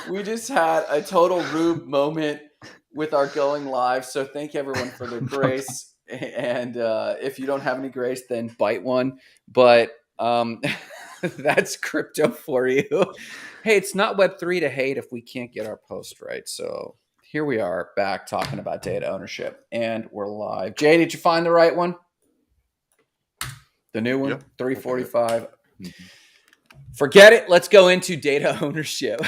We just had a total Rube moment with our going live. So thank everyone for their grace. And if you don't have any grace, then bite one. But that's crypto for you. Hey, it's not Web3 to hate if we can't get our post right. So here we are back talking about data ownership, and we're live. Jay, did you find the right one? The new one? Yep. 345. Forget it. Let's go into data ownership.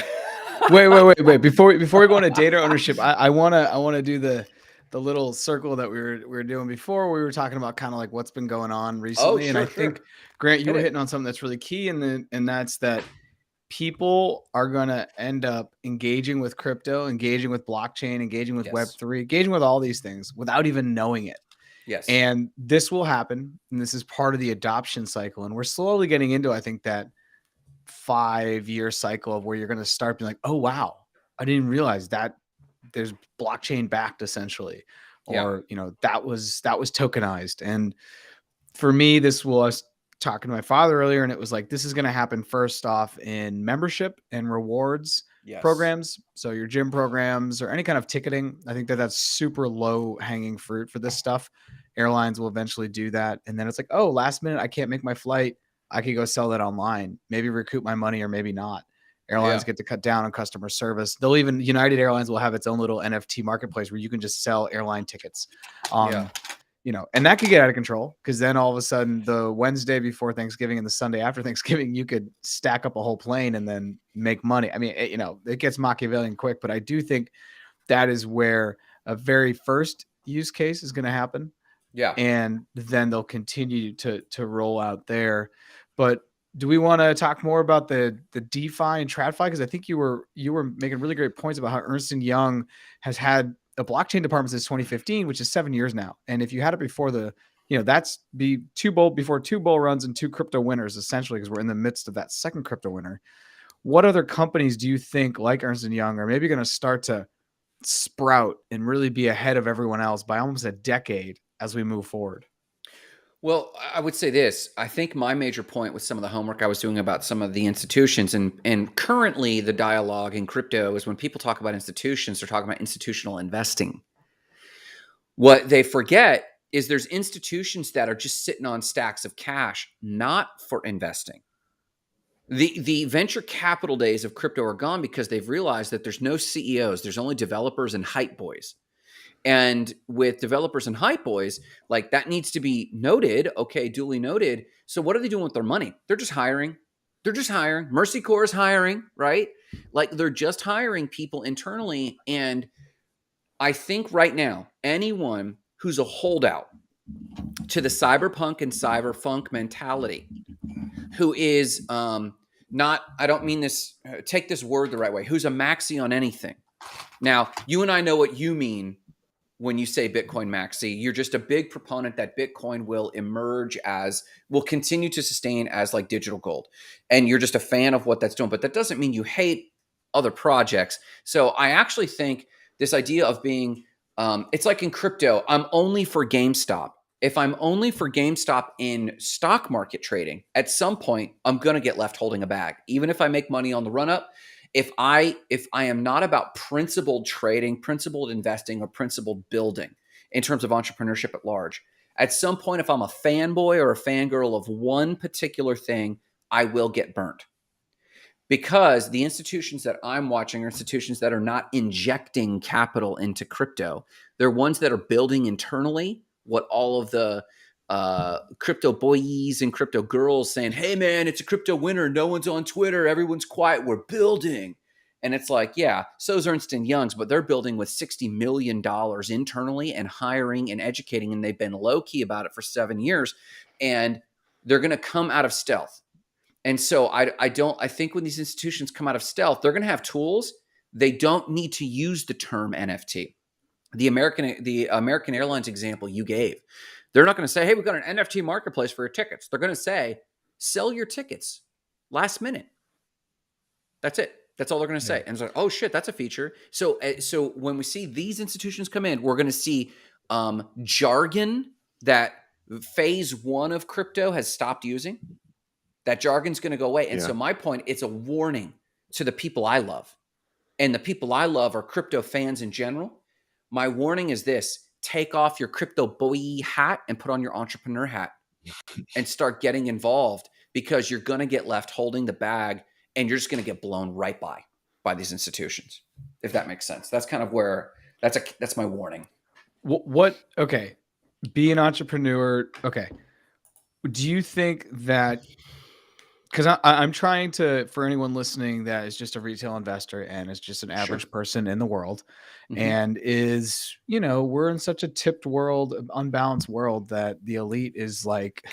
Wait. Before we go into data ownership, I wanna do the little circle that we were doing before. We were talking about kind of like what's been going on recently. Sure, and I think, Grant, you were Hit it. hitting on something that's really key, and that's that people are going to end up engaging with crypto, engaging with blockchain, engaging with Web3, engaging with all these things without even knowing it. Yes. And this will happen. And this is part of the adoption cycle. And we're slowly getting into, I think, that 5-year cycle of where you're going to start being like, oh, wow, I didn't realize that there's blockchain backed essentially, or, that was tokenized. And for me, this was talking to my father earlier, and it was like, this is going to happen first off in membership and rewards programs. So your gym programs or any kind of ticketing, I think that's super low hanging fruit for this stuff. Airlines will eventually do that. And then it's like, oh, last minute, I can't make my flight. I could go sell that online, maybe recoup my money or maybe not. Airlines get to cut down on customer service. United Airlines will have its own little NFT marketplace where you can just sell airline tickets. And that could get out of control, because then all of a sudden the Wednesday before Thanksgiving and the Sunday after Thanksgiving, you could stack up a whole plane and then make money. I mean, it gets Machiavellian quick, but I do think that is where a very first use case is going to happen. Yeah. And then they'll continue to roll out there. But do we want to talk more about the DeFi and TradFi? Because I think you were making really great points about how Ernst & Young has had a blockchain department since 2015, which is 7 years now. And if you had it before that's be before 2 bull runs and 2 crypto winners, essentially, because we're in the midst of that second crypto winter. What other companies do you think, like Ernst & Young, are maybe going to start to sprout and really be ahead of everyone else by almost a decade as we move forward? Well, I would say this. I think my major point with some of the homework I was doing about some of the institutions, and currently the dialogue in crypto is when people talk about institutions, they're talking about institutional investing. What they forget is there's institutions that are just sitting on stacks of cash, not for investing. The venture capital days of crypto are gone because they've realized that there's no CEOs. There's only developers and hype boys. And with developers and hype boys, like, that needs to be noted. Okay, duly noted. So what are they doing with their money? They're just hiring. Mercy Corps is hiring, right? Like, they're just hiring people internally. And I think right now, anyone who's a holdout to the cyberpunk and cyberfunk mentality, who is not, I don't mean this, take this word the right way, who's a maxi on anything. Now, you and I know what you mean when you say Bitcoin maxi. You're just a big proponent that Bitcoin will continue to sustain as like digital gold. And you're just a fan of what that's doing. But that doesn't mean you hate other projects. So I actually think this idea of being, it's like in crypto, I'm only for GameStop. If I'm only for GameStop in stock market trading, at some point, I'm going to get left holding a bag. Even if I make money on the run up, if I am not about principled trading, principled investing, or principled building in terms of entrepreneurship at large, at some point, if I'm a fanboy or a fangirl of one particular thing, I will get burnt. Because the institutions that I'm watching are institutions that are not injecting capital into crypto. They're ones that are building internally what all of the crypto boys and crypto girls saying, hey man, it's a crypto winter. No one's on Twitter. Everyone's quiet. We're building. And it's like, yeah, so's Ernst & Young's, but they're building with $60 million internally and hiring and educating. And they've been low key about it for 7 years, and they're going to come out of stealth. And so I think when these institutions come out of stealth, they're going to have tools. They don't need to use the term NFT. The American Airlines example you gave, they're not going to say, hey, we've got an NFT marketplace for your tickets. They're going to say, sell your tickets last minute. That's it. That's all they're going to say. And it's like, oh shit, that's a feature. So when we see these institutions come in, we're going to see jargon that phase 1 of crypto has stopped using. That jargon's going to go away. And so my point, it's a warning to the people I love. and the people I love are crypto fans in general, my warning is this: take off your crypto boy hat and put on your entrepreneur hat and start getting involved, because you're going to get left holding the bag and you're just going to get blown right by these institutions, if that makes sense. That's kind of where that's my warning. What okay, be an entrepreneur. Okay. Do you think that, because I'm trying to, for anyone listening that is just a retail investor and is just an Sure. average person in the world, Hmm. and is, we're in such a tipped world, unbalanced world, that the elite is like,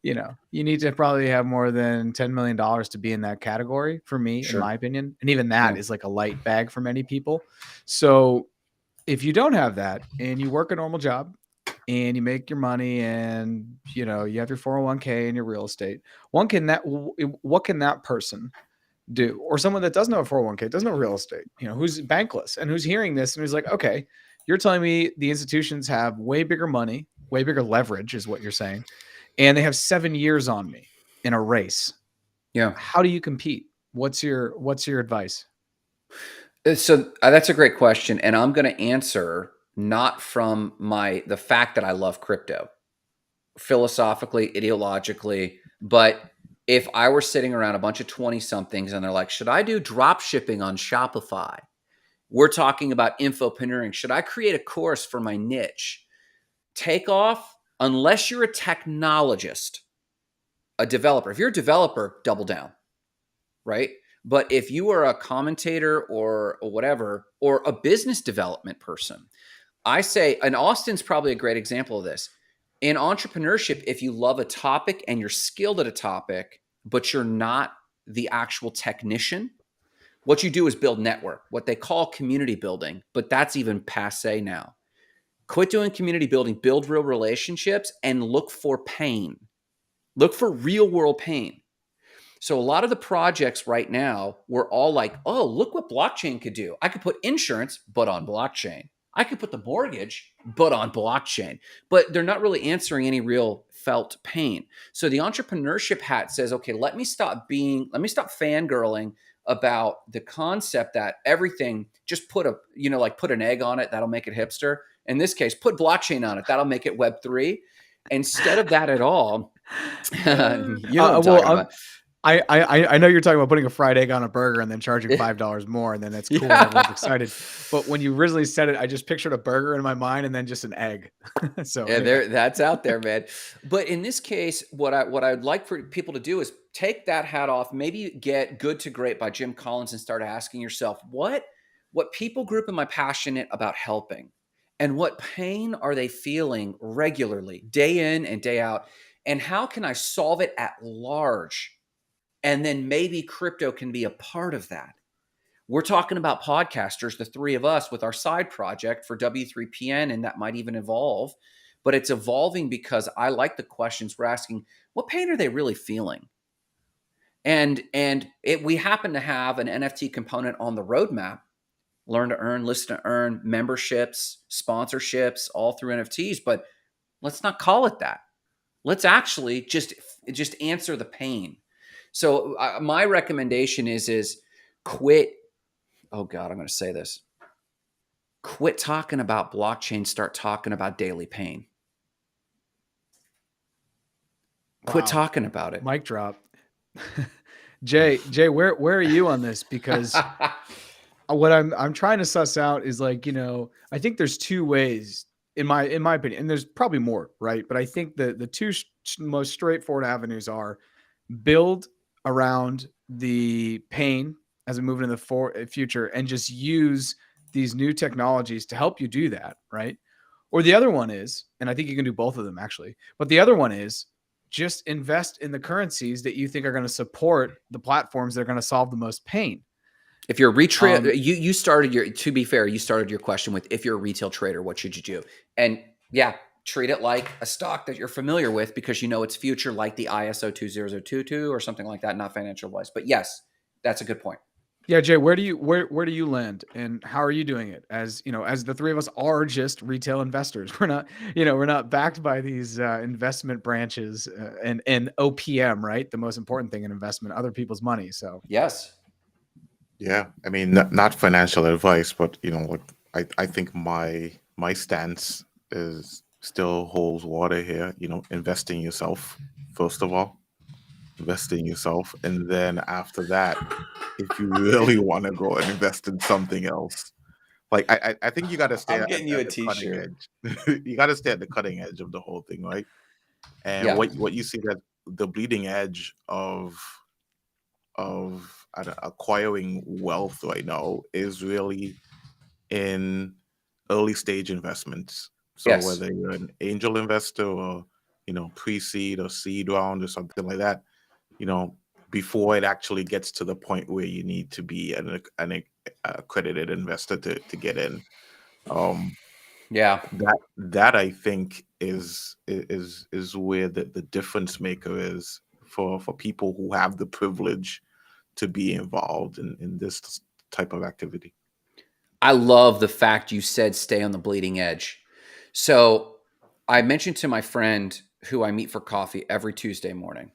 you need to probably have more than $10 million to be in that category, for me, in Sure. my opinion. And even that Yeah. is like a light bag for many people. So if you don't have that and you work a normal job and you make your money, and you have your 401k and your real estate, what can that person do? Or someone that doesn't have a 401k, doesn't have real estate, who's bankless and who's hearing this and who's like, okay, you're telling me the institutions have way bigger money, way bigger leverage is what you're saying, and they have 7 years on me in a race. Yeah. How do you compete? What's your advice? So that's a great question, and I'm going to answer not from the fact that I love crypto, philosophically, ideologically, but if I were sitting around a bunch of 20 somethings and they're like, should I do drop shipping on Shopify? We're talking about infopreneuring. Should I create a course for my niche? Take off, unless you're a technologist, a developer. If you're a developer, double down, right? But if you are a commentator or whatever, or a business development person, I say, and Austin's probably a great example of this. In entrepreneurship, if you love a topic and you're skilled at a topic, but you're not the actual technician, what you do is build network, what they call community building, but that's even passe now. Quit doing community building, build real relationships, and look for pain. Look for real world pain. So a lot of the projects right now, we're all like, oh, look what blockchain could do. I could put insurance, but on blockchain. I could put the mortgage, but on blockchain. But they're not really answering any real felt pain. So the entrepreneurship hat says, okay, let me stop fangirling about the concept that everything, just put put an egg on it, that'll make it hipster. In this case, put blockchain on it, that'll make it Web3. Instead of that at all, you know what I'm Well, talking about. I know you're talking about putting a fried egg on a burger and then charging $5 more, and then that's cool and everyone's Yeah. excited. But when you originally said it, I just pictured a burger in my mind and then just an egg. So Yeah, anyway. that's out there, man. But in this case, what I'd like for people to do is take that hat off, maybe get Good to Great by Jim Collins and start asking yourself, what people group am I passionate about helping? And what pain are they feeling regularly, day in and day out? And how can I solve it at large? And then maybe crypto can be a part of that. We're talking about podcasters, the three of us, with our side project for W3PN, and that might even evolve. But it's evolving because I like the questions we're asking. What pain are they really feeling? We happen to have an NFT component on the roadmap: learn to earn, listen to earn, memberships, sponsorships, all through NFTs. But let's not call it that. Let's actually just answer the pain. So my recommendation is quit. Oh God, I'm going to say this. Quit talking about blockchain. Start talking about daily pain. Quit Wow. talking about it. Mic drop. Jay, where are you on this? Because what I'm trying to suss out is, like, I think there's two ways, in my opinion, and there's probably more, right? But I think the two most straightforward avenues are: build around the pain as we move into the future, and just use these new technologies to help you do that, right? Or the other one is, and I think you can do both of them actually, but the other one is just invest in the currencies that you think are going to support the platforms that are going to solve the most pain. If you're a Um, you started your, to be fair, you started your question with, if you're a retail trader, what should you do? And yeah, treat it like a stock that you're familiar with, because you know its future, like the ISO 20022 or something like that, not financial advice. But yes, that's a good point. yeah, Jay, where do you land, and how are you doing it? As as the three of us are just retail investors, we're not backed by these investment branches, and OPM, right? The most important thing in investment, other people's money. So Yes. Yeah, I mean, not financial advice, but like I think my stance is still holds water here. Invest in yourself first of all, invest in yourself, and then after that, if you really want to go and invest in something else, like I think you got to stay I'm at, getting you at a the cutting t-shirt. edge. You got to stay at the cutting edge of the whole thing, right? And Yeah. what you see that the bleeding edge of acquiring wealth right now is really in early stage investments. So Yes. whether you're an angel investor or pre-seed or seed round or something like that, you know, before it actually gets to the point where you need to be an accredited investor to get in. Um, Yeah. that I think is where the difference maker is for people who have the privilege to be involved in this type of activity. I love the fact you said stay on the bleeding edge. So I mentioned to my friend who I meet for coffee every Tuesday morning,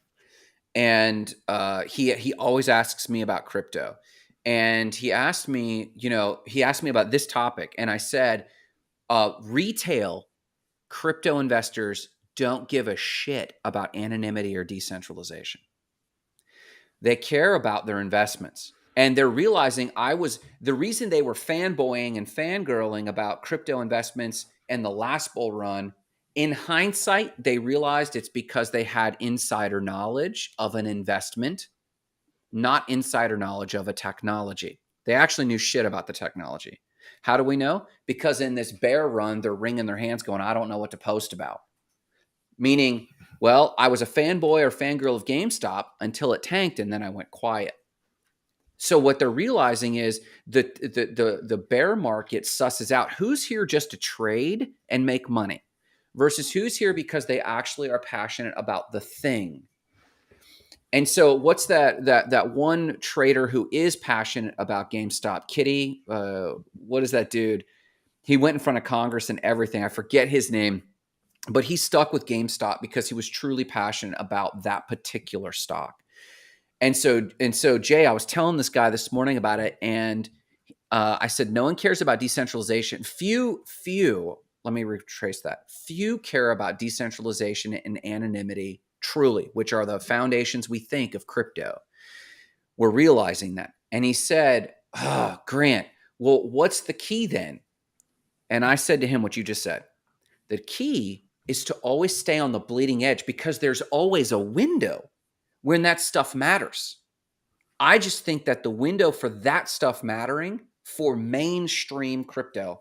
and he always asks me about crypto. And he asked me about this topic, and I said, retail crypto investors don't give a shit about anonymity or decentralization. They care about their investments. And they're realizing the reason they were fanboying and fangirling about crypto investments and the last bull run. In hindsight, they realized it's because they had insider knowledge of an investment, not insider knowledge of a technology. They actually knew shit about the technology. How do we know? Because in this bear run, they're wringing their hands going, I don't know what to post about. Meaning, well, I was a fanboy or fangirl of GameStop until it tanked and then I went quiet. So what they're realizing is that the bear market susses out who's here just to trade and make money versus who's here because they actually are passionate about the thing. And so what's that one trader who is passionate about GameStop? Kitty, what is that dude? He went in front of Congress and everything. I forget his name, but he stuck with GameStop because he was truly passionate about that particular stock. And so Jay, I was telling this guy this morning about it, and I said no one cares about decentralization. Few. Let me retrace that. Few care about decentralization and anonymity truly, which are the foundations we think of crypto. We're realizing that. And he said, "Oh, Grant, well, what's the key then?" And I said to him what you just said. The key is to always stay on the bleeding edge because there's always a window when that stuff matters. I just think that the window for that stuff mattering for mainstream crypto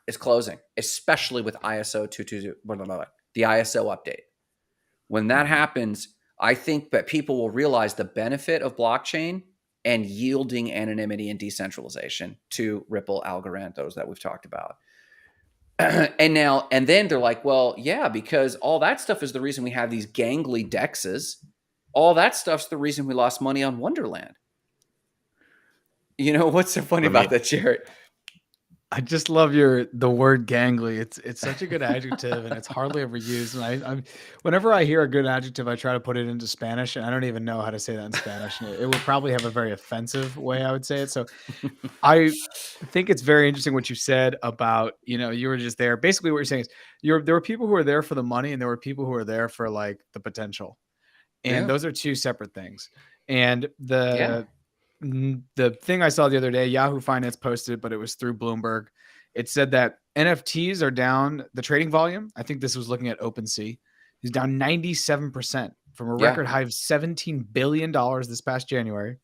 is closing, especially with ISO 222, the ISO update. When that Mhm. happens, I think that people will realize the benefit of blockchain and yielding anonymity and decentralization to Ripple algorithms that we've talked about. And then they're like, well, yeah, because all that stuff is the reason we have these gangly dexes. All that stuff's the reason we lost money on Wonderland. What's so funny Let me about that, Jared? I just love the word gangly. It's such a good adjective, and it's hardly ever used. And I'm whenever I hear a good adjective, I try to put it into Spanish, and I don't even know how to say that in Spanish. And it would probably have a very offensive way I would say it. So I think it's very interesting what you said about, you were just there. Basically, what you're saying is there were people who were there for the money, and there were people who were there for like the potential, and Yeah. those are two separate things. And Yeah. the thing I saw the other day, Yahoo Finance posted, but it was through Bloomberg. It said that NFTs are down. The trading volume, I think this was looking at OpenSea, is down 97% from a Yeah. record high of $17 billion this past January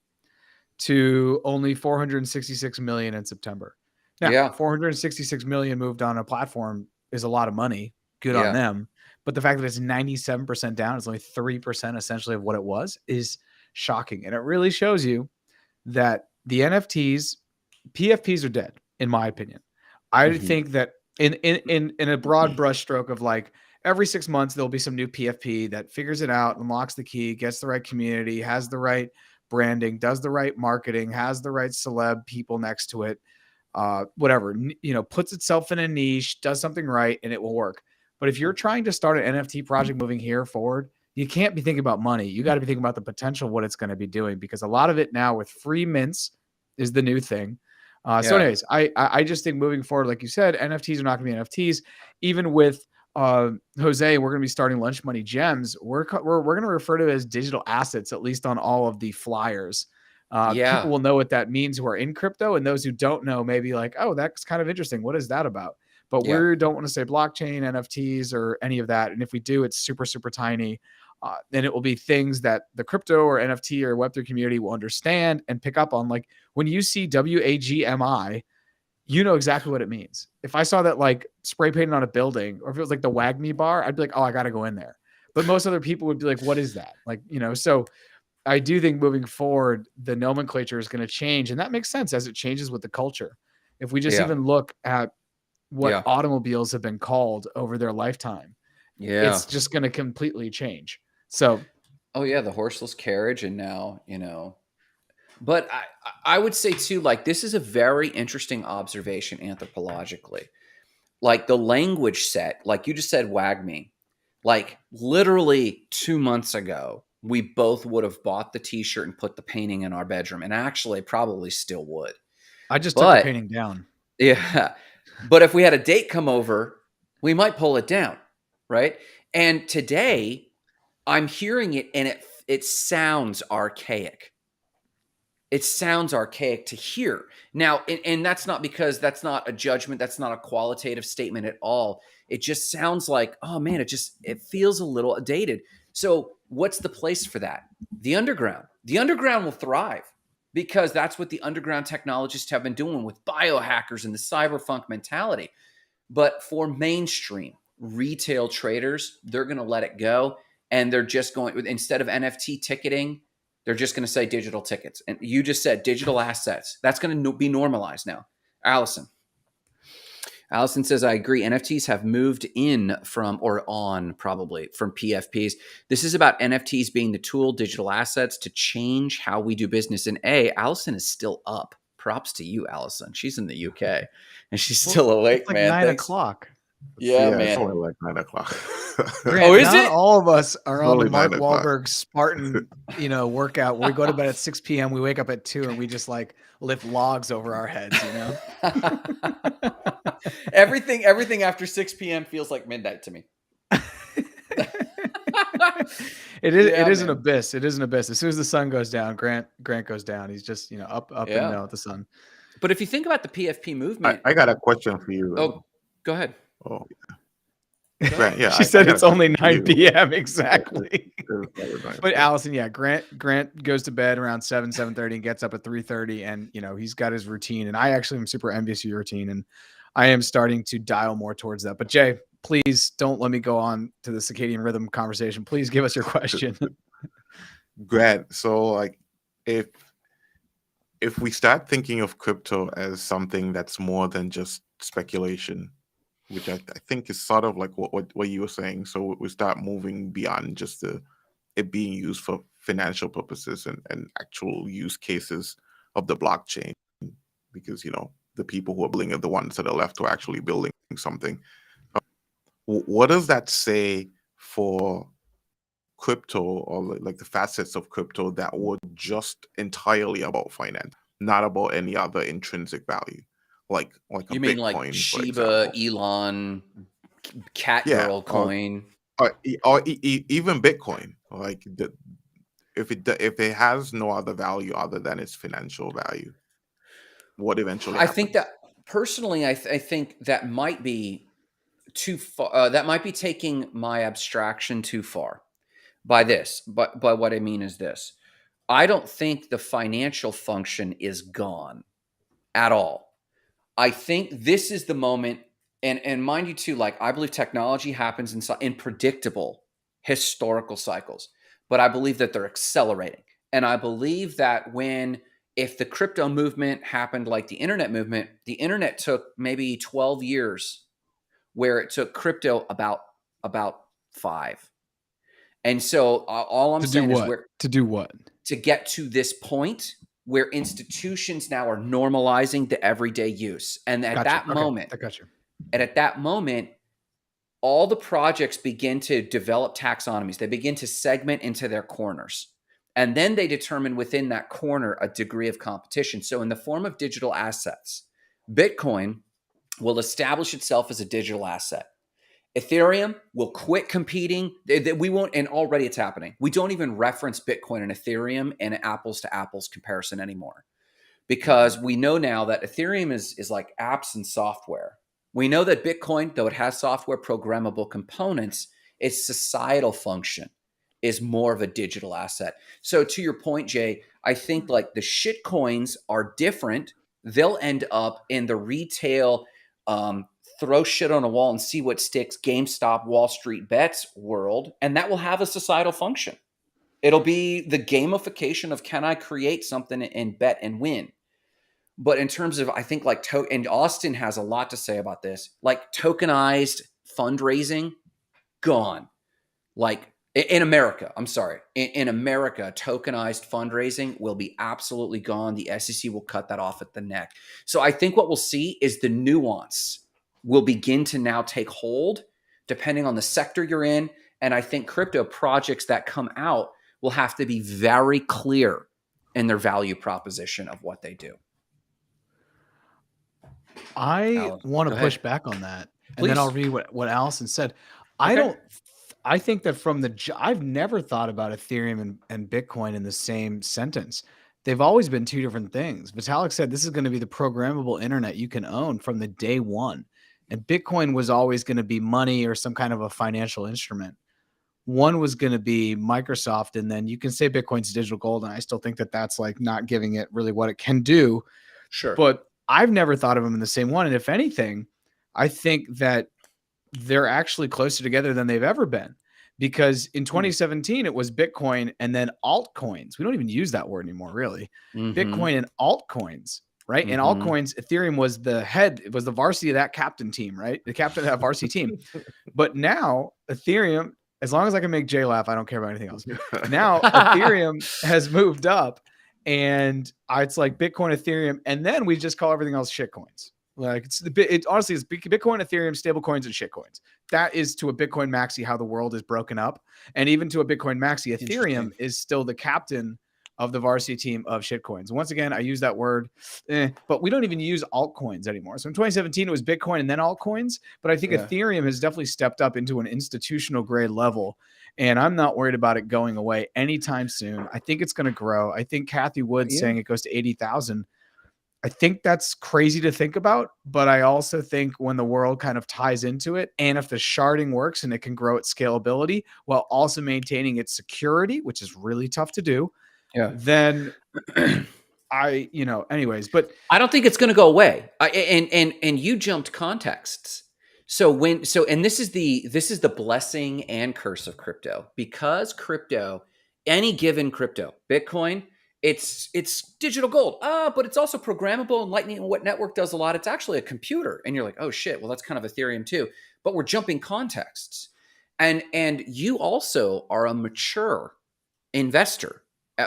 to only 466 million in September. Now, Yeah. 466 million moved on a platform is a lot of money. Good on Yeah. them. But the fact that it's 97% down, it's only 3% essentially of what it was, is shocking. And it really shows you that the NFTs, PFPs are dead, in my opinion. I Mhm. think that in a broad brushstroke of like every 6 months there'll be some new PFP that figures it out, unlocks the key, gets the right community, has the right branding, does the right marketing, has the right celeb people next to it, whatever, puts itself in a niche, does something right, and it will work. But if you're trying to start an NFT project moving here forward, you can't be thinking about money. You got to be thinking about the potential, what it's going to be doing, because a lot of it now with free mints is the new thing. So Yeah. anyways, I just think moving forward, like you said, NFTs are not going to be NFTs. Even with Jose, we're going to be starting Lunch Money Gems. We're going to refer to it as digital assets, at least on all of the flyers. People Yeah. will know what that means who are in crypto, and those who don't know may be like, oh, that's kind of interesting. What is that about? But Yeah. we don't want to say blockchain, NFTs, or any of that. And if we do, it's super, super tiny. And it will be things that the crypto or NFT or Web3 community will understand and pick up on. Like when you see WAGMI, you know exactly what it means. If I saw that like spray painted on a building, or if it was like the WAGMI bar, I'd be like, oh, I got to go in there. But most other people would be like, what is that? Like, so I do think moving forward, the nomenclature is going to change. And that makes sense as it changes with the culture. If we just Yeah. even look at what Yeah. automobiles have been called over their lifetime, Yeah. it's just going to completely change. So, Oh yeah, the horseless carriage, and now, but I would say too, like, this is a very interesting observation anthropologically. Like the language set, like you just said, WAGMI. Like literally 2 months ago, we both would have bought the T-shirt and put the painting in our bedroom, and actually probably still would. I just took the But painting down. yeah, but if we had a date come over, we might pull it down, right? And today, I'm hearing it, and it sounds archaic. It sounds archaic to hear. Now, and that's not because that's not a judgment, that's not a qualitative statement at all. It just sounds like, oh man, it feels a little dated. So, what's the place for that? The underground. The underground will thrive because that's what the underground technologists have been doing with biohackers and the cyberpunk mentality. But for mainstream retail traders, they're going to let it go, and they're just going, instead of NFT ticketing, they're just going to say digital tickets. And you just said digital assets. That's going to be normalized now. Allison says, I agree. NFTs have moved in from, or on probably, from PFPs. This is about NFTs being the tool, digital assets, to change how we do business. And Allison is still up. Props to you, Allison. She's in the UK and she's still awake, It's like man. 9 o'clock. Yeah, It's man. only like 9 o'clock. Grant, Oh, is not it? all of us are on the Only Mark 9 o'clock. Wahlberg Spartan, workout where we go to bed at 6 p.m. We wake up at 2 and we just like lift logs over our heads, Everything after 6 p.m. feels like midnight to me. It is. Yeah, It is an man. abyss. It is an abyss. As soon as the sun goes down, Grant goes down. He's just up and Yeah. down with the sun. But if you think about the PFP movement, I got a question for you. oh, go ahead. Oh, Grant, yeah. She I said got it's a only question for 9 you. p.m. exactly. But But Allison, yeah, Grant goes to bed around 7:30 and gets up at 3:30, and he's got his routine. And I actually am super envious of your routine, and I am starting to dial more towards that. But Jay, please don't let me go on to the circadian rhythm conversation. Please give us your question. Grant, so like if we start thinking of crypto as something that's more than just speculation, which I think is sort of like what you were saying. So we start moving beyond just it being used for financial purposes and actual use cases of the blockchain, because the people who are building it, the ones that are left who are actually building something. What does that say for crypto, or like the facets of crypto that were just entirely about finance, not about any other intrinsic value, like a You mean Bitcoin, like for Shiba, example. Elon, Cat Yeah, Girl coin? or even Bitcoin. Like if it has no other value other than its financial value, what eventually I think happens? that personally, I think that might be too far. That might be taking my abstraction too far by this. But what I mean is this: I don't think the financial function is gone at all. I think this is the moment, and mind you too, like I believe technology happens in predictable historical cycles, but I believe that they're accelerating. And I believe that if the crypto movement happened like the internet took maybe 12 years, where it took crypto about 5. And so all I'm To do saying is what? To do what? to get to this point where institutions now are normalizing the everyday use. And at Gotcha. that Okay, moment, I got you. all the projects begin to develop taxonomies. They begin to segment into their corners. And then they determine within that corner a degree of competition. So in the form of digital assets, Bitcoin will establish itself as a digital asset. Ethereum will quit competing. We won't, and already it's happening. We don't even reference Bitcoin and Ethereum in an apples to apples comparison anymore, because we know now that Ethereum is like apps and software. We know that Bitcoin, though it has software programmable components, its societal function is more of a digital asset. So to your point, Jay, I think like the shit coins are different. They'll end up in the retail throw shit on a wall and see what sticks, GameStop, Wall Street bets world, and that will have a societal function. It'll be the gamification of, can I create something and bet and win? But in terms of, I think like, and Austin has a lot to say about this, like tokenized fundraising, gone. Like in America, I'm sorry, in America, tokenized fundraising will be absolutely gone. The SEC will cut that off at the neck. So I think what we'll see is the nuance will begin to now take hold depending on the sector you're in. And I think crypto projects that come out will have to be very clear in their value proposition of what they do. I want go to push ahead. back on that, and Please. then I'll read what Allison said. Okay. I think that I've never thought about Ethereum and Bitcoin in the same sentence. They've always been two different things. Vitalik said this is going to be the programmable internet you can own from the day one. And Bitcoin was always going to be money or some kind of a financial instrument. One was going to be Microsoft, and then you can say Bitcoin's digital gold, and I still think that that's like not giving it really what it can do. Sure. But I've never thought of them in the same one. And if anything, I think that they're actually closer together than they've ever been, because in 2017 it was Bitcoin and then altcoins. We don't even use that word anymore, really. Bitcoin and altcoins, right? And altcoins, Ethereum was the head, it was the varsity of that captain team, right? The captain of that varsity team. But now Ethereum, as long as I can make Jay laugh, I don't care about anything else. Now Ethereum has moved up, and it's like Bitcoin, Ethereum, and then we just call everything else shit coins. Like honestly, it's Bitcoin, Ethereum, stable coins, and shit coins. That is, to a Bitcoin maxi, how the world is broken up. And even to a Bitcoin maxi, Ethereum is still the captain of the varsity team of shit coins. Once again, I use that word, but we don't even use altcoins anymore. So in 2017, it was Bitcoin and then altcoins. But I think Ethereum has definitely stepped up into an institutional grade level. And I'm not worried about it going away anytime soon. I think it's going to grow. I think Kathy Wood saying it goes to 80,000. I think that's crazy to think about, but I also think when the world kind of ties into it, and if the sharding works and it can grow its scalability while also maintaining its security, which is really tough to do, then anyways, but I don't think it's going to go away. And you jumped contexts. And this is the blessing and curse of crypto, because crypto, any given crypto, Bitcoin, it's digital gold. But it's also programmable, and Lightning Network does a lot. It's actually a computer. And you're like, oh shit, well, that's kind of Ethereum too. But we're jumping contexts. And you also are a mature investor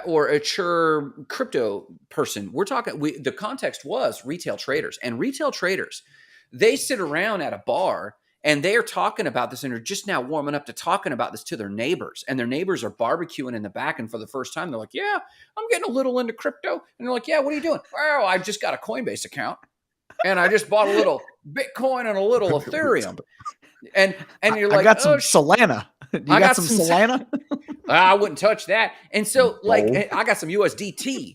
or a mature crypto person. We're talking, the context was retail traders, and retail traders, they sit around at a bar and they are talking about this, and are just now warming up to talking about this to their neighbors, and their neighbors are barbecuing in the back. And for the first time, they're like, yeah, I'm getting a little into crypto. And they're like, yeah, what are you doing? Well, I just got a Coinbase account, and I just bought a little Bitcoin and a little Ethereum. And you're like, I got some Solana. You got some Solana? I wouldn't touch that. And so, like, I got some USDT,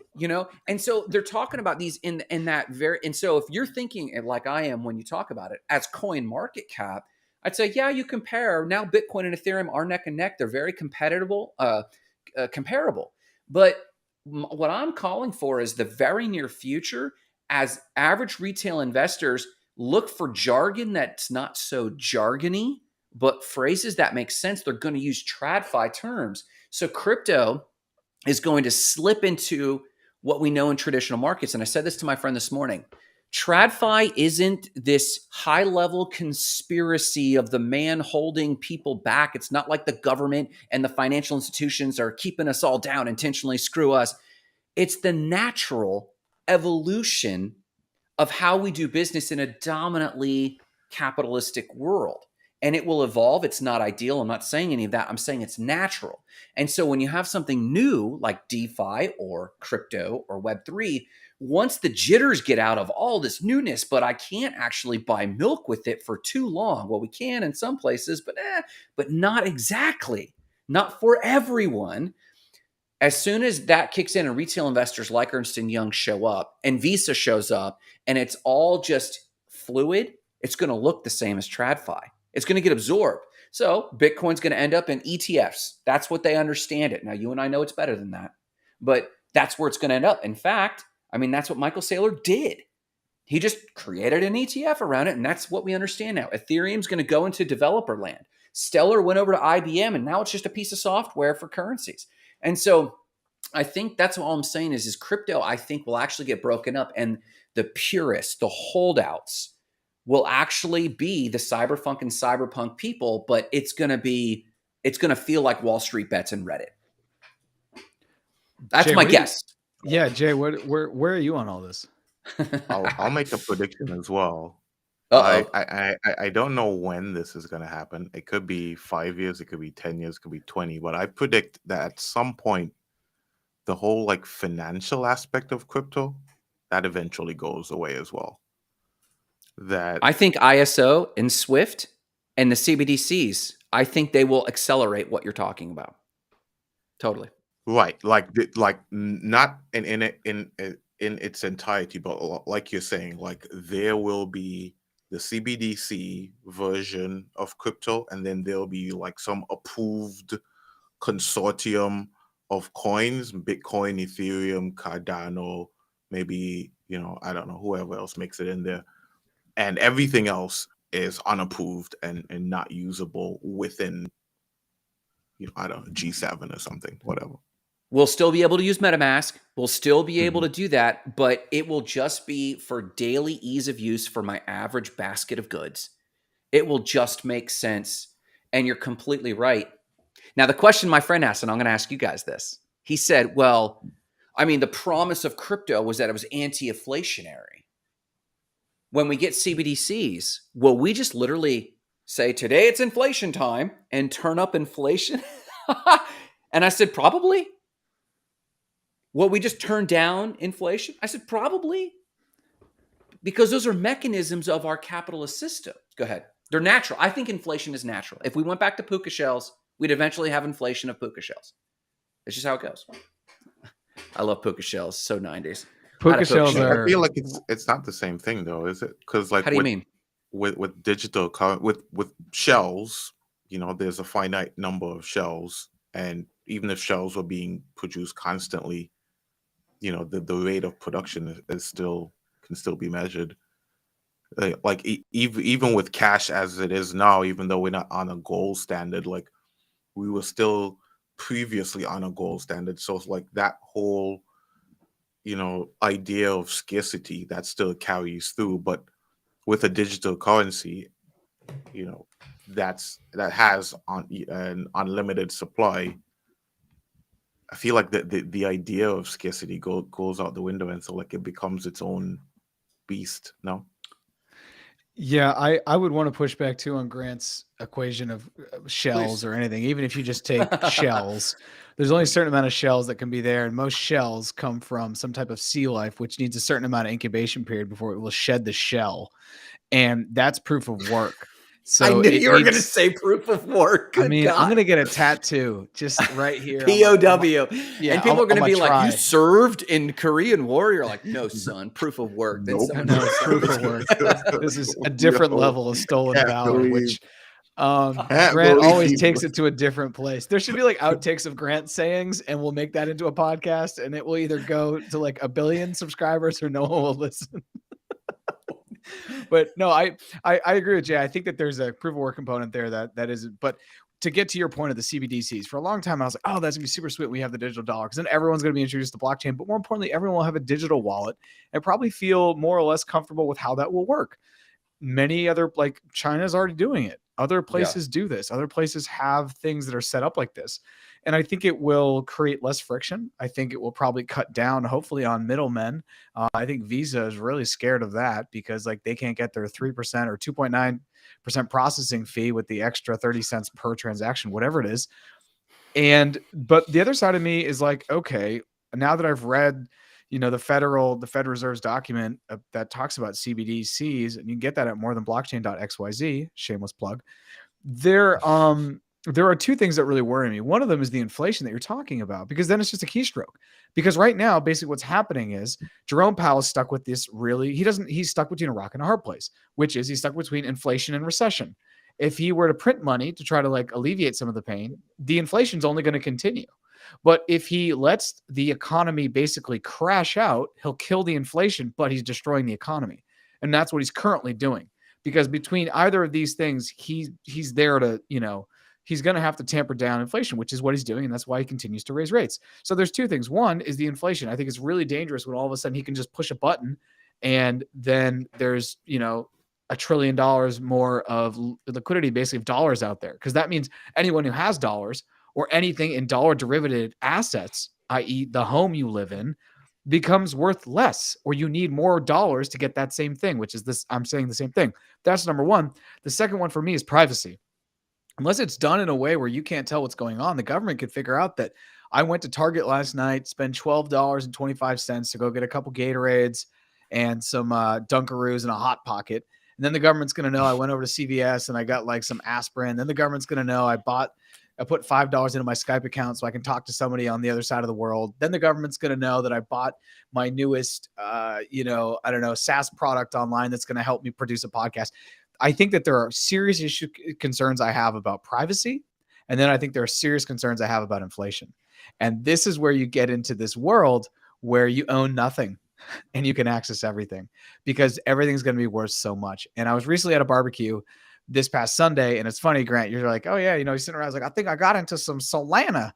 and so they're talking about these in that very. And so, if you're thinking like I am when you talk about it as coin market cap, I'd say, yeah, you compare now. Bitcoin and Ethereum are neck and neck. They're very comparable. But what I'm calling for is the very near future, as average retail investors look for jargon that's not so jargony, but phrases that make sense. They're going to use TradFi terms. So crypto is going to slip into what we know in traditional markets. And I said this to my friend this morning. TradFi isn't this high-level conspiracy of the man holding people back. It's not like the government and the financial institutions are keeping us all down intentionally, screw us. It's the natural evolution of how we do business in a dominantly capitalistic world. and it will evolve. It's not ideal. I'm not saying any of that. I'm saying it's natural. And so when you have something new like DeFi or crypto or Web3, once the jitters get out of all this newness, but I can't actually buy milk with it for too long. Well, we can in some places, but not exactly. Not for everyone. As soon as that kicks in and retail investors like Ernst & Young show up and Visa shows up and it's all just fluid, it's going to look the same as TradFi. It's going to get absorbed. So Bitcoin's going to end up in ETFs. That's what they understand it. Now, you and I know it's better than that, but that's where it's going to end up. In fact, I mean, that's what Michael Saylor did. He just created an ETF around it, and that's what we understand now. Ethereum's going to go into developer land. Stellar went over to IBM, and now it's just a piece of software for currencies. And so I think that's all I'm saying is crypto, I think, will actually get broken up, and the purists, the holdouts, will actually be the cyberpunk and cyberpunk people, but it's going to feel like Wall Street bets and Reddit. That's Jay, my guess. Yeah, Jay, where are you on all this? I'll make a prediction as well. Uh-oh. I don't know when this is going to happen. It could be 5 years, it could be 10 years, it could be 20. But I predict that at some point, the whole like financial aspect of crypto, that eventually goes away as well. That I think ISO and Swift and the CBDCs, I think they will accelerate what you're talking about. Totally. right, like not in its entirety, but like you're saying, like there will be the CBDC version of crypto, and then there'll be like some approved consortium of coins, Bitcoin, Ethereum, Cardano, maybe, I don't know, whoever else makes it in there. And everything else is unapproved and not usable within, I don't know, G7 or something, whatever. We'll still be able to use MetaMask. We'll still be able to do that, but it will just be for daily ease of use for my average basket of goods. It will just make sense. And you're completely right. Now, the question my friend asked, and I'm going to ask you guys this. He said, well, I mean, the promise of crypto was that it was anti-inflationary. When we get CBDCs, will we just literally say, today it's inflation time, and turn up inflation? And I said, probably. Will we just turn down inflation? I said, probably. Because those are mechanisms of our capitalist system. Go ahead. They're natural. I think inflation is natural. If we went back to puka shells, we'd eventually have inflation of puka shells. It's just how it goes. I love puka shells. So 90s. Puka shells are... I feel like it's not the same thing, though, is it? Because like, how do you mean? With digital, with shells, there's a finite number of shells, and even if shells were being produced constantly, the rate of production can still be measured. Like even with cash as it is now, even though we're not on a gold standard, like we were still previously on a gold standard. So it's like that whole, idea of scarcity that still carries through. But with a digital currency, that has an unlimited supply, I feel like the idea of scarcity goes out the window, and so like it becomes its own beast. No. Yeah, I would want to push back too on Grant's equation of shells or anything. Even if you just take shells, there's only a certain amount of shells that can be there, and most shells come from some type of sea life, which needs a certain amount of incubation period before it will shed the shell, and that's proof of work. So I knew you were going to say proof of work. Good I mean, God. I'm going to get a tattoo just right here. POW. Yeah, and people are going to be like, try. you served in Korean War? You're like, no, son, proof of work. Then Nope. someone No, else proof of work. This is a different level of stolen Can't valor, believe- which Can't Grant believe always people- takes it to a different place. There should be like outtakes of Grant sayings, and we'll make that into a podcast, and it will either go to like 1 billion subscribers or no one will listen. But no, I agree with Jay. I think that there's a proof of work component there that is, but to get to your point of the CBDCs, for a long time I was like, oh, that's gonna be super sweet. We have the digital dollar, because then everyone's gonna be introduced to blockchain. But more importantly, everyone will have a digital wallet and probably feel more or less comfortable with how that will work. Many other, like China's already doing it. Other places do this. Other places have things that are set up like this. And I think it will create less friction. I think it will probably cut down, hopefully, on middlemen. I think Visa is really scared of that because like they can't get their 3% or 2.9% processing fee with the extra 30 cents per transaction, whatever it is. But the other side of me is like, okay, now that I've read, the Federal Reserve's document that talks about CBDCs, and you can get that at morethanblockchain.xyz, shameless plug. There are two things that really worry me. One of them is the inflation that you're talking about, because then it's just a keystroke. Because right now, basically what's happening is Jerome Powell is stuck with this he's stuck between a rock and a hard place, which is he's stuck between inflation and recession. If he were to print money to try to like alleviate some of the pain, the inflation's only going to continue. But if he lets the economy basically crash out, he'll kill the inflation, but he's destroying the economy. And that's what he's currently doing. Because between either of these things, he's there to, he's going to have to tamper down inflation, which is what he's doing. And that's why he continues to raise rates. So there's two things. One is the inflation. I think it's really dangerous when all of a sudden he can just push a button and then there's, $1 trillion more of liquidity, basically of dollars out there. Because that means anyone who has dollars or anything in dollar derivative assets, i.e. the home you live in, becomes worth less, or you need more dollars to get that same thing, which is this. I'm saying the same thing. That's number one. The second one for me is privacy. Unless it's done in a way where you can't tell what's going on, the government could figure out that I went to Target last night, spent $12.25 to go get a couple Gatorades and some Dunkaroos and a Hot Pocket. And then the government's going to know I went over to CVS and I got like some aspirin. Then the government's going to know I put $5 into my Skype account so I can talk to somebody on the other side of the world. Then the government's going to know that I bought my newest, SaaS product online that's going to help me produce a podcast. I think that there are serious concerns I have about privacy. And then I think there are serious concerns I have about inflation. And this is where you get into this world where you own nothing and you can access everything because everything's going to be worth so much. And I was recently at a barbecue this past Sunday, and it's funny, Grant, you're like, oh yeah, you're sitting around, I was like, I think I got into some Solana.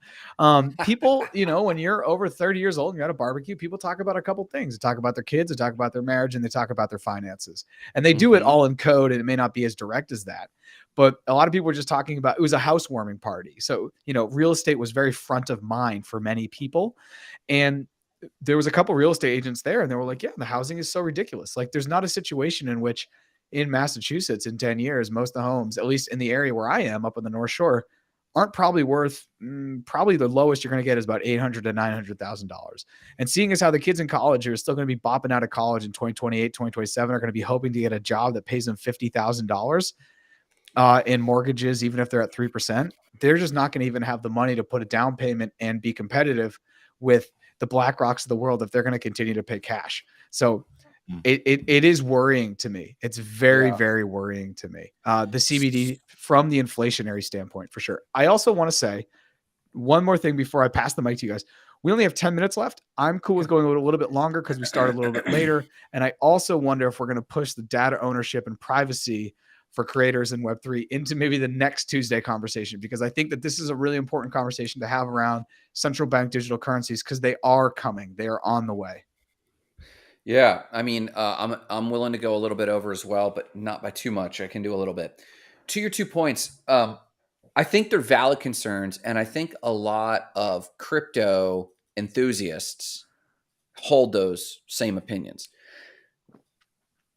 People, when you're over 30 years old and you're at a barbecue, people talk about a couple things. They talk about their kids, they talk about their marriage, and they talk about their finances. And they do it all in code, and it may not be as direct as that. But a lot of people were just talking about, it was a housewarming party. So, real estate was very front of mind for many people. And there was a couple real estate agents there, and they were like, yeah, the housing is so ridiculous. Like there's not a situation in which in Massachusetts in 10 years, most of the homes, at least in the area where I am up on the North Shore, aren't probably worth, probably the lowest you're going to get is about $800,000 to $900,000. And seeing as how the kids in college who are still going to be bopping out of college in 2028, 2027 are going to be hoping to get a job that pays them $50,000 in mortgages, even if they're at 3%, they're just not going to even have the money to put a down payment and be competitive with the BlackRocks of the world if they're going to continue to pay cash. So it is worrying to me. It's very, very worrying to me. The CBD from the inflationary standpoint, for sure. I also want to say one more thing before I pass the mic to you guys. We only have 10 minutes left. I'm cool with going a little bit longer because we started a little bit later. And I also wonder if we're going to push the data ownership and privacy for creators in Web3 into maybe the next Tuesday conversation, because I think that this is a really important conversation to have around central bank digital currencies because they are coming. They are on the way. Yeah, I mean, I'm willing to go a little bit over as well, but not by too much. I can do a little bit. To your 2 points, I think they're valid concerns, and I think a lot of crypto enthusiasts hold those same opinions.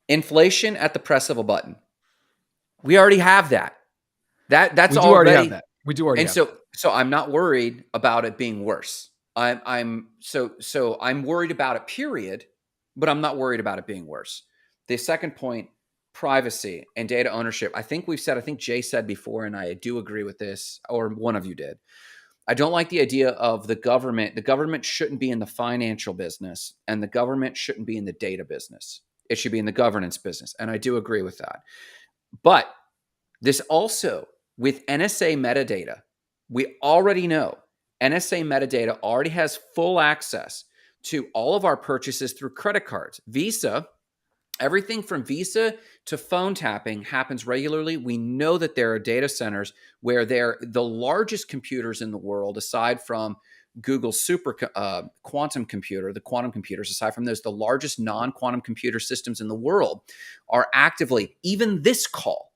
Inflation at the press of a button. We already have that. That's already have that. We do already and have so that. so I'm not worried about it being worse. I'm worried about it, period, but I'm not worried about it being worse. The second point, privacy and data ownership. I think Jay said before, and I do agree with this, or one of you did. I don't like the idea of the government. The government shouldn't be in the financial business, and the government shouldn't be in the data business. It should be in the governance business, and I do agree with that. But this also, with NSA metadata, we already know NSA metadata already has full access to all of our purchases through credit cards. Visa, everything from Visa to phone tapping happens regularly. We know that there are data centers where they're the largest computers in the world, aside from Google's super quantum computer, the quantum computers, aside from those, the largest non-quantum computer systems in the world are actively, even this call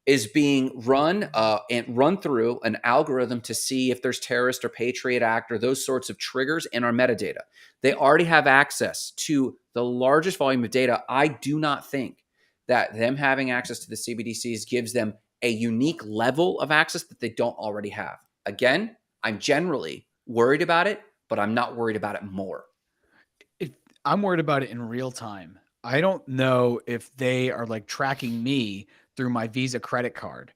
is being run and run through an algorithm to see if there's terrorist or Patriot Act or those sorts of triggers in our metadata. They already have access to the largest volume of data. I do not think that them having access to the CBDCs gives them a unique level of access that they don't already have. Again, I'm generally worried about it, but I'm not worried about it more. I'm worried about it in real time. I don't know if they are like tracking me through my Visa credit card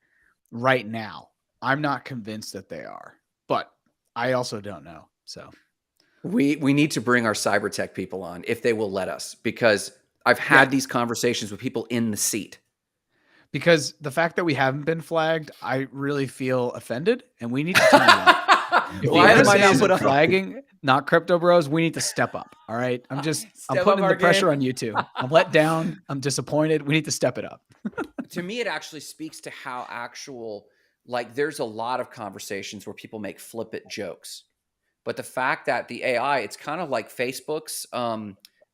right now. I'm not convinced that they are, but I also don't know. So we need to bring our cyber tech people on if they will let us, because I've had these conversations with people in the seat. Because the fact that we haven't been flagged, I really feel offended, and we need to turn it on. If Well, you guys might not understand. put a flagging, not crypto bros, we need to step up. All right. I'm Step putting up the our pressure game. on you two. I'm let down. I'm disappointed. We need to step it up. To me, it actually speaks to how like there's a lot of conversations where people make flippant jokes. But the fact that the AI, it's kind of like Facebook's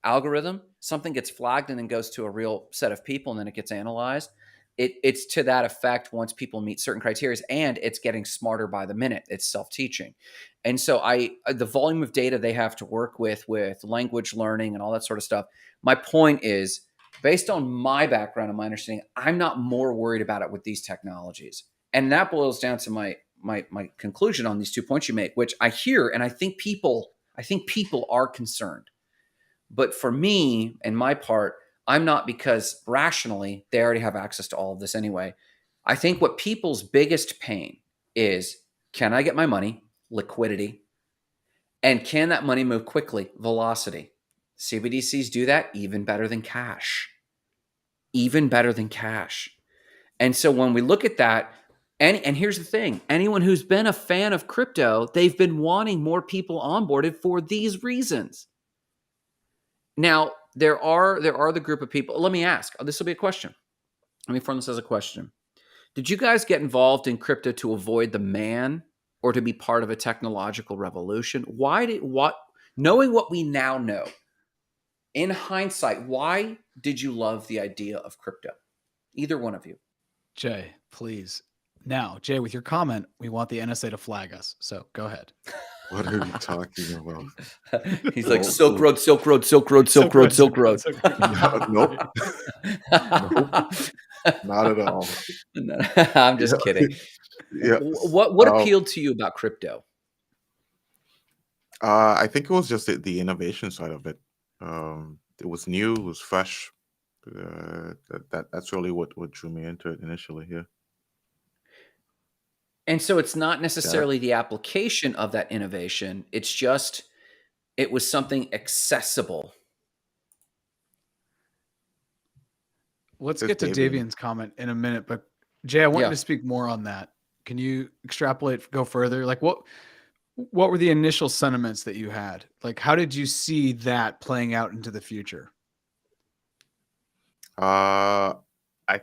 algorithm. Something gets flagged and then goes to a real set of people and then it gets analyzed. It's to that effect once people meet certain criteria, and it's getting smarter by the minute. It's self-teaching. And so the volume of data they have to work with language learning and all that sort of stuff. My point is, based on my background and my understanding, I'm not more worried about it with these technologies. And that boils down to my conclusion on these 2 points you make, which I hear, and I think people are concerned. But for me and my part, I'm not, because rationally they already have access to all of this anyway. I think what people's biggest pain is, can I get my money, liquidity, and can that money move quickly, velocity? CBDCs do that even better than cash. Even better than cash. And so when we look at that, and here's the thing, anyone who's been a fan of crypto, they've been wanting more people onboarded for these reasons. Now, there are the group of people. Let me ask. This will be a question. Let me form this as a question. Did you guys get involved in crypto to avoid the man or to be part of a technological revolution? Knowing what we now know, in hindsight, why did you love the idea of crypto? Either one of you. Jay, please. Now, Jay, with your comment, we want the NSA to flag us. So go ahead. What are you talking about? He's like, Silk Road, Silk Road, Silk Road, Silk Road, Silk Road. Nope. Nope. Not at all. I'm just kidding. Yeah. What appealed to you about crypto? I think it was just the innovation side of it. It was new, it was fresh. That's really what drew me into it initially. Yeah. And so it's not necessarily the application of that innovation. It's just, it was something accessible. Let's It's get to Davian. Davian's comment in a minute, but Jay, I want Yeah. you to speak more on that. Can you extrapolate, go further? Like what were the initial sentiments that you had? Like, how did you see that playing out into the future? I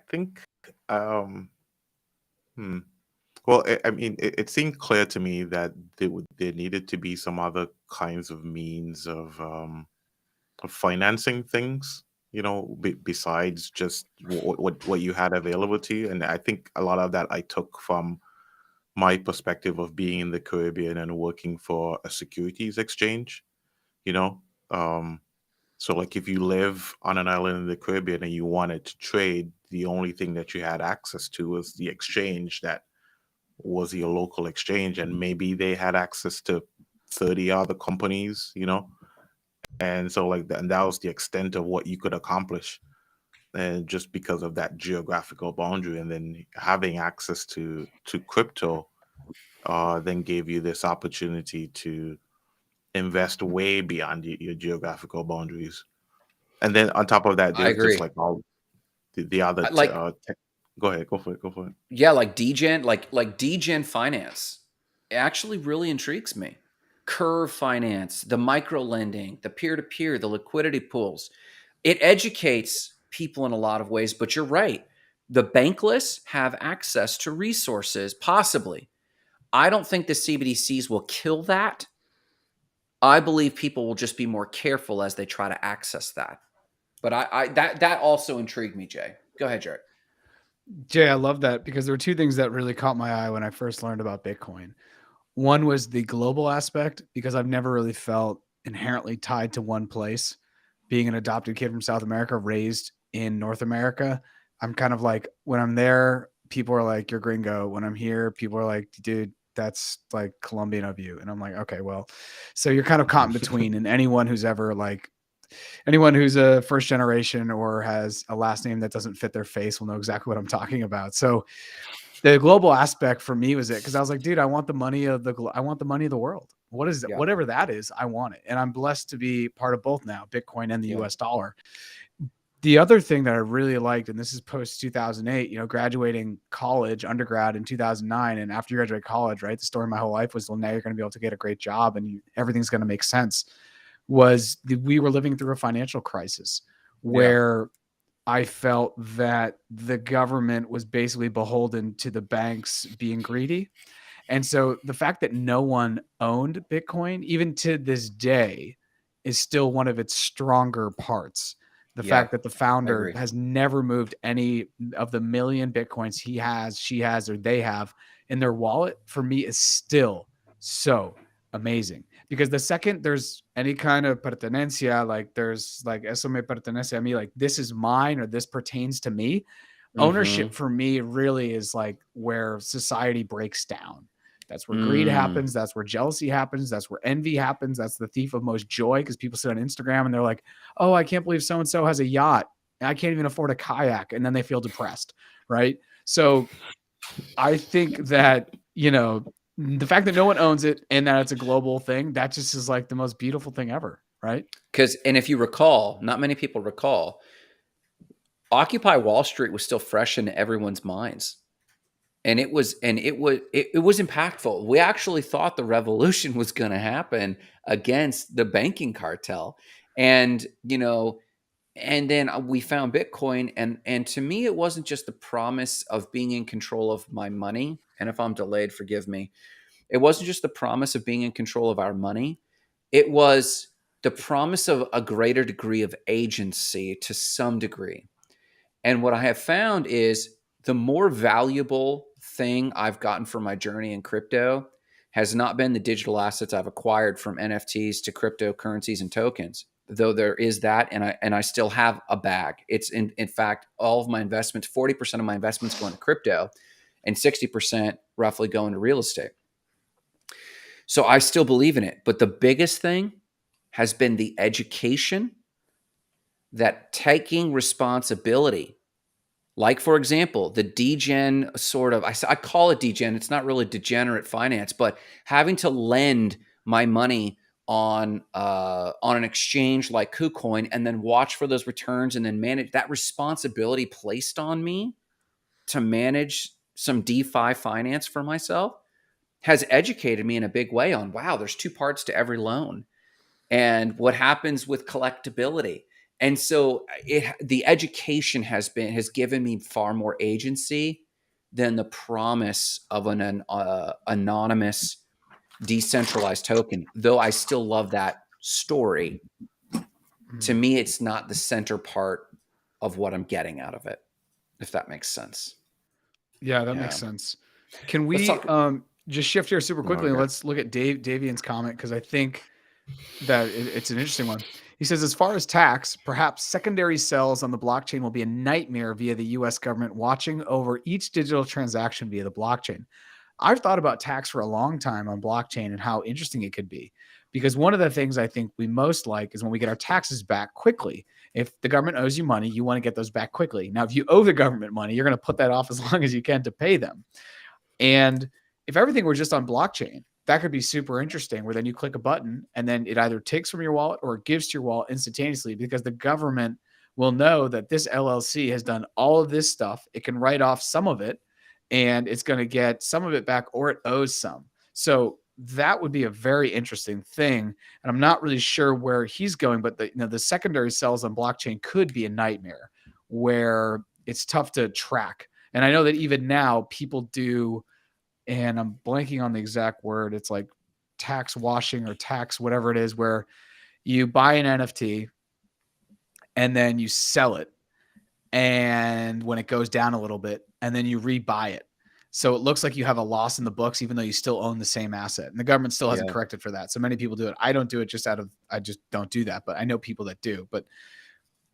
think, well, I mean, it seemed clear to me that there needed to be some other kinds of means of financing things, besides just what you had available to you. And I think a lot of that I took from my perspective of being in the Caribbean and working for a securities exchange, you know. So like if you live on an island in the Caribbean and you wanted to trade, the only thing that you had access to was the exchange that was your local exchange, and maybe they had access to 30 other companies, and so like that, and that was the extent of what you could accomplish, and just because of that geographical boundary. And then having access to crypto then gave you this opportunity to invest way beyond your geographical boundaries. And then on top of that, I there's just agree. like all the other go ahead, go for it. Yeah, like degen finance. It actually really intrigues me. Curve finance, the micro lending, the peer-to-peer, the liquidity pools. It educates people in a lot of ways, but you're right. The bankless have access to resources, possibly. I don't think the CBDCs will kill that. I believe people will just be more careful as they try to access that. But that also intrigued me, Jay. Go ahead, Jared. Jay, I love that because there were two things that really caught my eye when I first learned about Bitcoin. One was the global aspect because I've never really felt inherently tied to one place. Being an adopted kid from South America, raised in North America, I'm kind of like, when I'm there, people are like, "You're gringo." When I'm here, people are like, "Dude, that's like Colombian of you." And I'm like, "Okay, well." So you're kind of caught in between. And anyone who's a first generation or has a last name that doesn't fit their face will know exactly what I'm talking about. So the global aspect for me was it, because I was like, dude, I want the money of I want the money of the world. What is it? Yeah. Whatever that is, I want it. And I'm blessed to be part of both now, Bitcoin and the Yeah. US dollar. The other thing that I really liked, and this is post 2008, graduating college, undergrad in 2009. And after you graduate college, right, the story of my whole life was, well, now you're going to be able to get a great job and everything's going to make sense. We were living through a financial crisis Yeah. where I felt that the government was basically beholden to the banks being greedy. And so the fact that no one owned Bitcoin, even to this day, is still one of its stronger parts. The Yeah. fact that the I founder agree. has never moved any of the million Bitcoins he has, she has, or they have in their wallet, for me, is still so amazing. Because the second there's any kind of pertenencia, like there's like, eso me pertenece a mí, like this is mine or this pertains to me, ownership Mm-hmm. for me really is like where society breaks down. That's where greed Mm. happens. That's where jealousy happens. That's where envy happens. That's the thief of most joy, because people sit on Instagram and they're like, oh, I can't believe so and so has a yacht. I can't even afford a kayak. And then they feel depressed. Right. So I think that, the fact that no one owns it and that it's a global thing, that just is like the most beautiful thing ever. Right. And if you recall, not many people recall, Occupy Wall Street was still fresh in everyone's minds. And it was impactful. We actually thought the revolution was going to happen against the banking cartel. And, and then we found Bitcoin, and to me it wasn't just the promise of being in control of my money, and if I'm delayed, forgive me. It wasn't just the promise of being in control of our money. It was the promise of a greater degree of agency to some degree. And what I have found is the more valuable thing I've gotten from my journey in crypto has not been the digital assets I've acquired from NFTs to cryptocurrencies and tokens, though there is that, and I still have a bag. It's in fact all of my investments, 40% of my investments go into crypto, and 60% roughly go into real estate. So I still believe in it, but the biggest thing has been the education, that taking responsibility. Like, for example, the degen sort of, I call it degen. It's not really degenerate finance, but having to lend my money on an exchange like KuCoin and then watch for those returns and then manage that responsibility placed on me to manage some DeFi finance for myself has educated me in a big way on, wow, there's two parts to every loan and what happens with collectability. And so the education has given me far more agency than the promise of an anonymous decentralized token. Though I still love that story, to Mm. me it's not the center part of what I'm getting out of it, if that makes sense. Yeah, that makes Yeah. sense. Can Let's we talk. just shift here super quickly and Okay. let's look at Davian's comment, because I think that it's an interesting one. He says, as far as tax, perhaps secondary cells on the blockchain will be a nightmare via the US government watching over each digital transaction via the blockchain. I've thought about tax for a long time on blockchain and how interesting it could be. Because one of the things I think we most like is when we get our taxes back quickly. If the government owes you money, you want to get those back quickly. Now, if you owe the government money, you're going to put that off as long as you can to pay them. And if everything were just on blockchain, that could be super interesting, where then you click a button and then it either takes from your wallet or it gives to your wallet instantaneously, because the government will know that this LLC has done all of this stuff. It can write off some of it and it's going to get some of it back, or it owes some. So that would be a very interesting thing. And I'm not really sure where he's going, but the secondary cells on blockchain could be a nightmare where it's tough to track. And I know that even now people do, and I'm blanking on the exact word. It's like tax washing or tax, whatever it is, where you buy an NFT and then you sell it. and when it goes down a little bit, and then you rebuy it. So it looks like you have a loss in the books, even though you still own the same asset. And the government still hasn't Yeah. corrected for that. So many people do it. I don't do it just I just don't do that. But I know people that do. But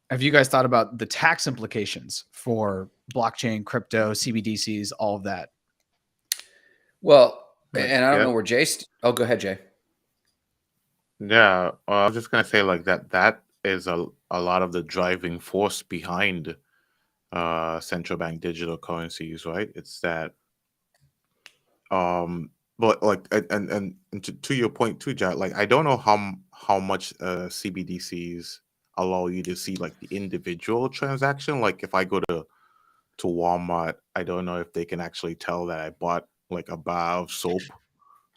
have you guys thought about the tax implications for blockchain, crypto, CBDCs, all of that? Well, Right. and I don't Yeah. know where Jay. Oh, go ahead, Jay. Yeah. I was just gonna say like that is a lot of the driving force behind central bank digital currencies, right? It's that but like and to your point too, Jack, like I don't know how much CBDCs allow you to see like the individual transaction. Like if I go to Walmart, I don't know if they can actually tell that I bought like a bar of soap.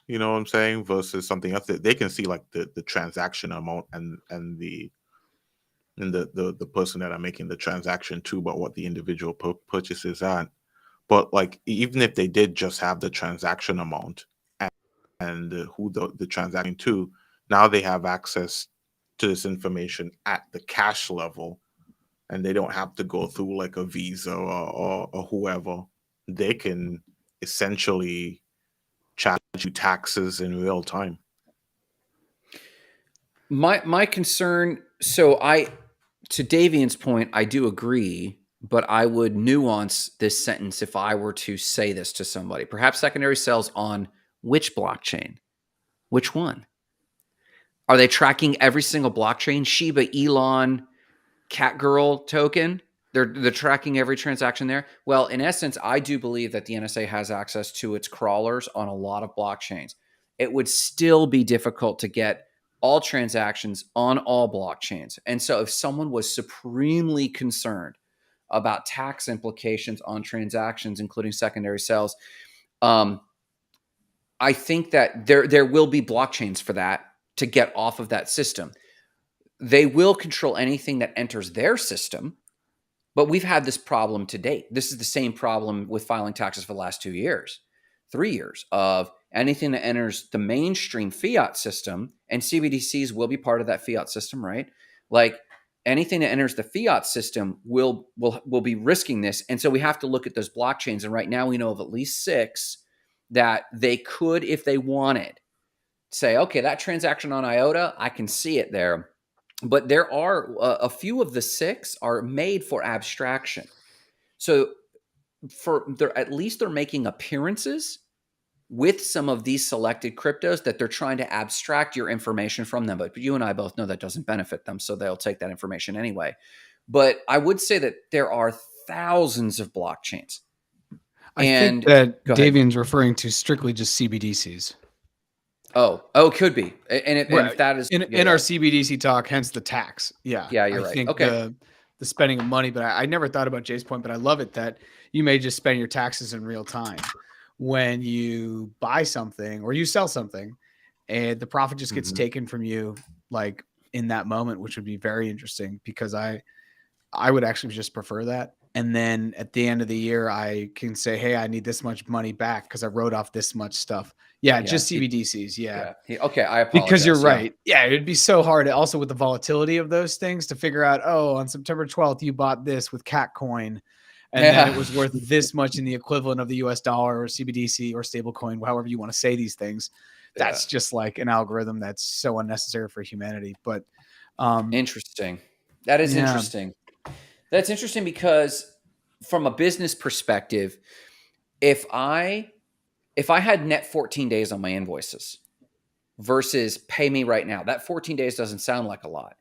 You know what I'm saying? Versus something else that they can see like the transaction amount and the person that I'm making the transaction to, but what the individual purchases are. But like even if they did just have the transaction amount and who the transaction to, now they have access to this information at the cash level, and they don't have to go through like a Visa or whoever. They can essentially charge you taxes in real time. My concern. So to Davian's point, I do agree, but I would nuance this sentence if I were to say this to somebody. Perhaps secondary sales on which blockchain? Which one? Are they tracking every single blockchain? Shiba, Elon, Catgirl token? They're tracking every transaction there. Well, in essence, I do believe that the NSA has access to its crawlers on a lot of blockchains. It would still be difficult to get all transactions on all blockchains. And so if someone was supremely concerned about tax implications on transactions, including secondary sales, um, I think that there will be blockchains for that to get off of that system. They will control anything that enters their system, but we've had this problem to date. This is the same problem with filing taxes for the last 2 years, 3 years of anything that enters the mainstream fiat system, and CBDCs will be part of that fiat system, right? Like anything that enters the fiat system will be risking this. And so we have to look at those blockchains. And right now we know of at least 6 that they could, if they wanted, say, okay, that transaction on IOTA, I can see it there. But there are a few of the 6 are made for abstraction. So at least they're making appearances with some of these selected cryptos that they're trying to abstract your information from them. But you and I both know that doesn't benefit them, so they'll take that information anyway. But I would say that there are thousands of blockchains. I think And that go ahead. Davian's referring to strictly just CBDCs. Oh, it could be. And if that is In our CBDC talk, hence the tax. Yeah, Yeah, I you're right. think Okay. the spending of money, but I never thought about Jay's point, but I love it that you may just spend your taxes in real time when you buy something or you sell something, and the profit just gets Mhm. taken from you like in that moment, which would be very interesting because I would actually just prefer that. And then at the end of the year, I can say, hey, I need this much money back because I wrote off this much stuff. Yeah, Yeah. just CBDCs. Yeah. Okay, I Because you're apologize. Yeah. right. Yeah, it'd be so hard also with the volatility of those things to figure out, oh, on September 12th, you bought this with Catcoin, and then it was worth this much in the equivalent of the US dollar or CBDC or stablecoin, however you want to say these things. That's just like an algorithm that's so unnecessary for humanity. But Interesting. That is yeah, interesting. That's interesting because from a business perspective, if I had net 14 days on my invoices versus pay me right now, that 14 days doesn't sound like a lot.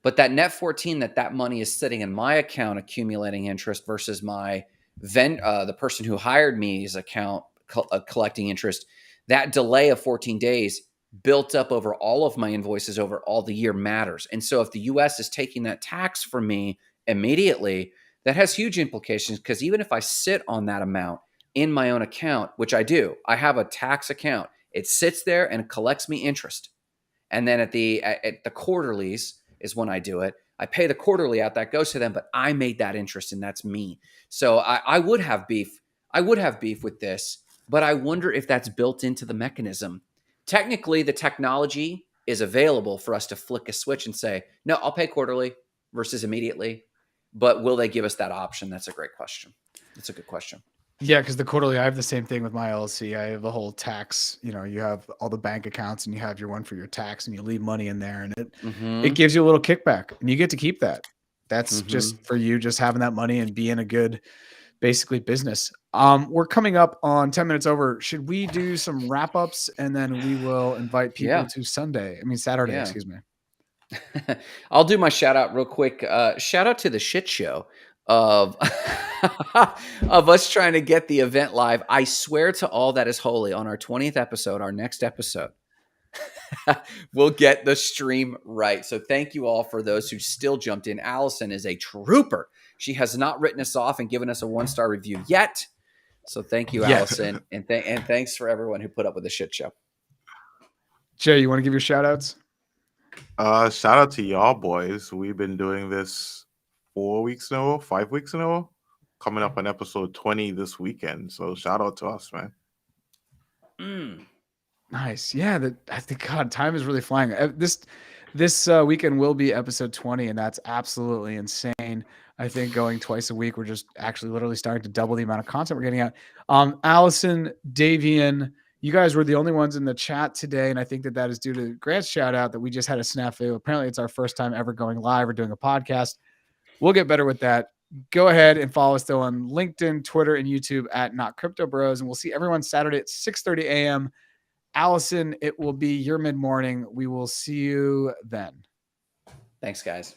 But that net 14, that money is sitting in my account accumulating interest versus the person who hired me's account collecting interest, that delay of 14 days built up over all of my invoices over all the year matters. And so if the US is taking that tax from me immediately, that has huge implications because even if I sit on that amount in my own account, which I do, I have a tax account, it sits there and collects me interest. And then at the quarterlies is when I do it. I pay the quarterly out, that goes to them, but I made that interest and that's me. So I would have beef. I would have beef with this, but I wonder if that's built into the mechanism. Technically, the technology is available for us to flick a switch and say, no, I'll pay quarterly versus immediately. but will they give us that option? That's a great question. That's a good question. Yeah, because the quarterly, I have the same thing with my LLC. I have the whole tax. You know, you have all the bank accounts, and you have your one for your tax, and you leave money in there, and it gives you a little kickback, and you get to keep that. That's just for you, just having that money and being a good, basically, business. We're coming up on 10 minutes over. Should we do some wrap ups, and then we will invite people to Saturday, Yeah. excuse me. I'll do my shout out real quick. Shout out to the shit show of of us trying to get the event live. I swear to all that is holy, on our 20th episode, our next episode, we'll get the stream right. So thank you all for those who still jumped in. Allison is a trooper. She has not written us off and given us a 1-star review yet. So thank you, Allison. And thanks for everyone who put up with the shit show. Jay, you want to give your shout outs? Shout out to y'all boys. We've been doing this 4 weeks in a row, 5 weeks in a row. Coming up on episode 20 this weekend. So shout out to us, man. Nice. Yeah, I think, God, time is really flying. This weekend will be episode 20, and that's absolutely insane. I think going twice a week, we're just actually literally starting to double the amount of content we're getting out. Allison, Davian, you guys were the only ones in the chat today, and I think that is due to Grant's shout out that we just had a snafu. Apparently, it's our first time ever going live or doing a podcast. We'll get better with that. Go ahead and follow us, though, on LinkedIn, Twitter, and YouTube at Not Crypto Bros, and we'll see everyone Saturday at 6:30 a.m. Allison, it will be your mid-morning. We will see you then. Thanks, guys.